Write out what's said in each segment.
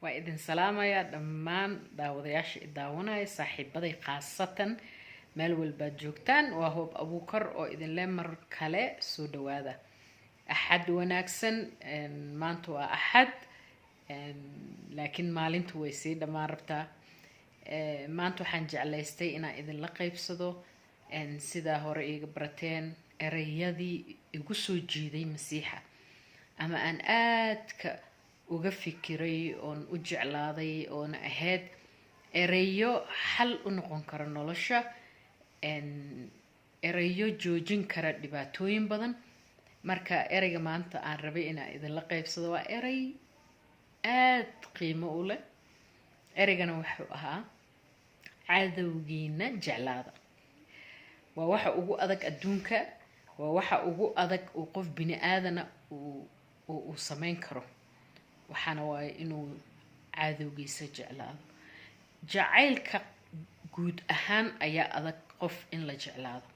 waa idin salaamaya dhammaan daawadayaasha daawanaya saaxiibaday khaasatan meel walba joogtaan waa hoob abuukar oo idin le mar kale soo dhawaada axad wanaagsan maanta waa axad laakiin maalintu way sii dhamaan rabtaa maanta waxaan jeclaystay inaan idin la qaybsado sida hore iga barateen erayadii igu soo jiiday masiixa ama aan aadka uga fikiray oon u jeclaaday oona ahayd erayo xal u noqon kara nolosha erayo joojin kara dhibaatooyin badan marka erayga maanta aan rabay inaan idinla qaybsado waa eray aad qiimo u leh eraygana wuxuu ahaa cadowgiina jeclaada waa waxa ugu adag adduunka waa waxa ugu adag uu qof bini aadana uu samayn karo waxaana waaye inuu cadowgiisa jeclaado jacaylka guud ahaan ayaa adag qof in la jeclaado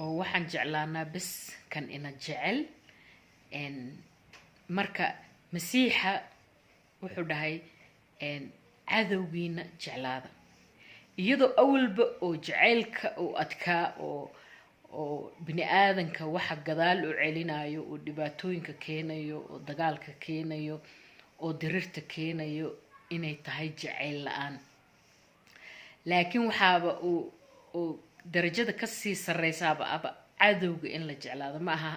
oo waxaan jeclaanaa bes kan ina jecel marka masiixa wuxuu dhahay cadowgiina jeclaada iyadoo awalba oo jacaylka uu adkaa oo bini aadanka waxa gadaal u celinayo oo dhibaatooyinka keenayo oo dagaalka keenayo oo dirirta keenayo inay tahay jacayl la-aan laakiin waxaaba uu darajada kasii sareysaaba aba cadowga in la jeclaado ma aha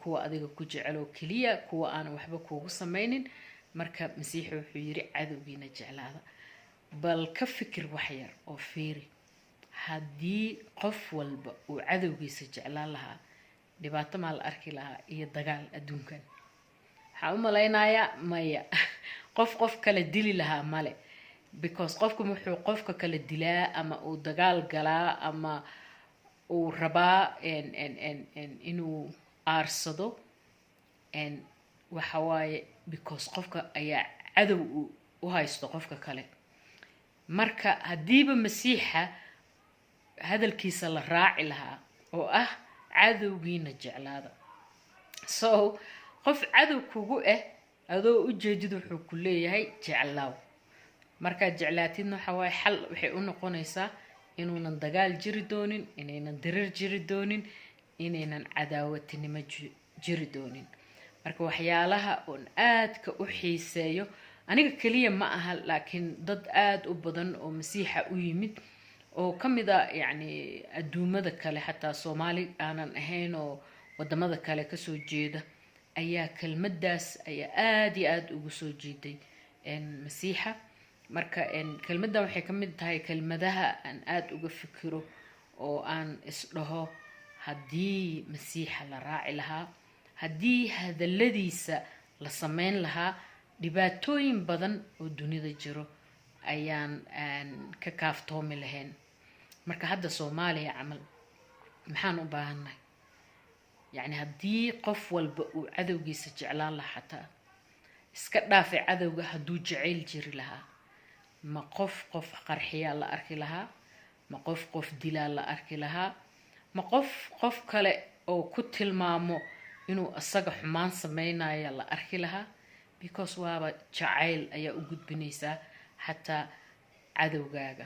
kuwa adiga ku jecel oo keliya kuwa aan waxba kuugu sameynin marka masiixu wuxuu yiri cadowgiina jeclaada bal ka fikir wax yar oo fiiri haddii qof walba uu cadowgiisa jeclaan lahaa dhibaato maa la arki lahaa iyo dagaal adduunkan waxaan u malaynayaa maya qof kale dili lahaa male because qofku wuxuu qofka kale dilaa ama uu dagaal galaa ama uu rabaa inuu aarsado waxa waaye because qofka ayaa cadow u haysto qofka kale marka haddiiba masiixa hadalkiisa la raaci lahaa oo ah cadowgiina jeclaada so qof cadow kugu adoo u jeedid wuxuu ku leeyahay jeclaaw markaad jeclaatidna waxa waaye xal waxay u noqonaysaa inuunan dagaal jiri doonin inaynan dirir jiri doonin inaynan cadaawatinimo jiri doonin marka waxyaalaha oon aadka u xiiseeyo aniga keliya ma aha laakiin dad aad u badan oo masiixa u yimid oo ka mid ah yacni adduumada kale xataa soomaali aanan ahayn oo wadamada kale kasoo jeeda ayaa kelmadaas ayaa aad iyo aad ugu soo jiiday masiixa marka kelmadan waxay ka mid tahay kelmadaha aan aad uga fikiro oo aan isdhaho haddii masiixa la raaci lahaa haddii hadaladiisa la sameyn lahaa dhibaatooyin badan oo dunida jiro ayaan ka kaaftoomi lahayn marka hadda Soomaaliya camal maxaan u baahannahay yani haddii qof walba uu cadowgiisa jeclaan lahaa xataa iska dhaafay cadowga hadduu jacayl jiri lahaa ma qof qarxiyaa la arki lahaa ma qof dilaa la arki lahaa ma qof kale oo ku tilmaamo inuu asaga xumaan sameynaya la arki lahaa because waaba jacayl ayaa u gudbinaysaa xataa cadowgaaga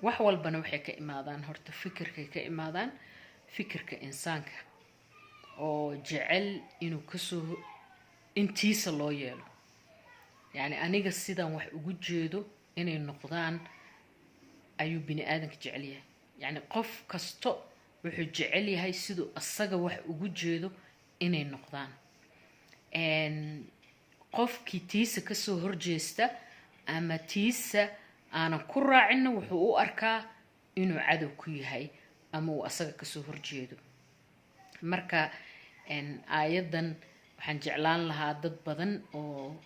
wax walbana waxay ka imaadaan horta fikirkay ka imaadaan fikirka insaanka oo jecel inuu kasoo intiisa loo yeelo yani aniga sidaan wax ugu jeedo inay noqdaan ayuu bini aadanka jecel yahay yani qof kasto wuxuu jecel yahay siduu asaga wax ugu jeedo inay noqdaan qofkii tiisa kasoo horjeesta ama tiisa aanan ku raacinna wuxuu u arkaa inuu cadow ku yahay ama uu asaga kasoo horjeedo marka aayadan waxaan jeclaan lahaa dad badan oo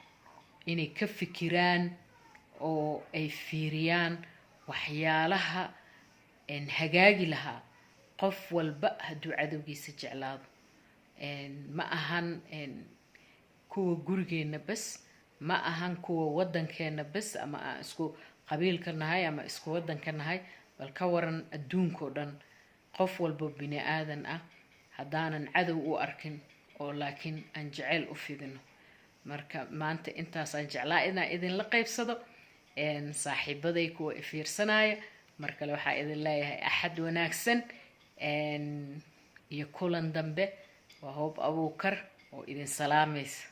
inay ka fikiraan oo ay fiiriyaan waxyaalaha hagaagi lahaa qof walba hadduu cadowgiisa jeclaado ma ahan kuwa gurigeena bes ma ahan kuwa wadankeena bes ama aan isku qabiilka nahay ama isku wadanka nahay bal ka waran adduunka oo dhan qof walba bini aadan ah haddaanan cadow u arkin oo laakiin aan jacayl u fidino marka maanta intaasaan jeclaa inaan idinla qaybsado saaxiibaday kuwa ifiirsanaya mar kale waxaa idin leeyahay axad wanaagsan iyo kulan dambe waa hoob abuukar oo idin salaamaysa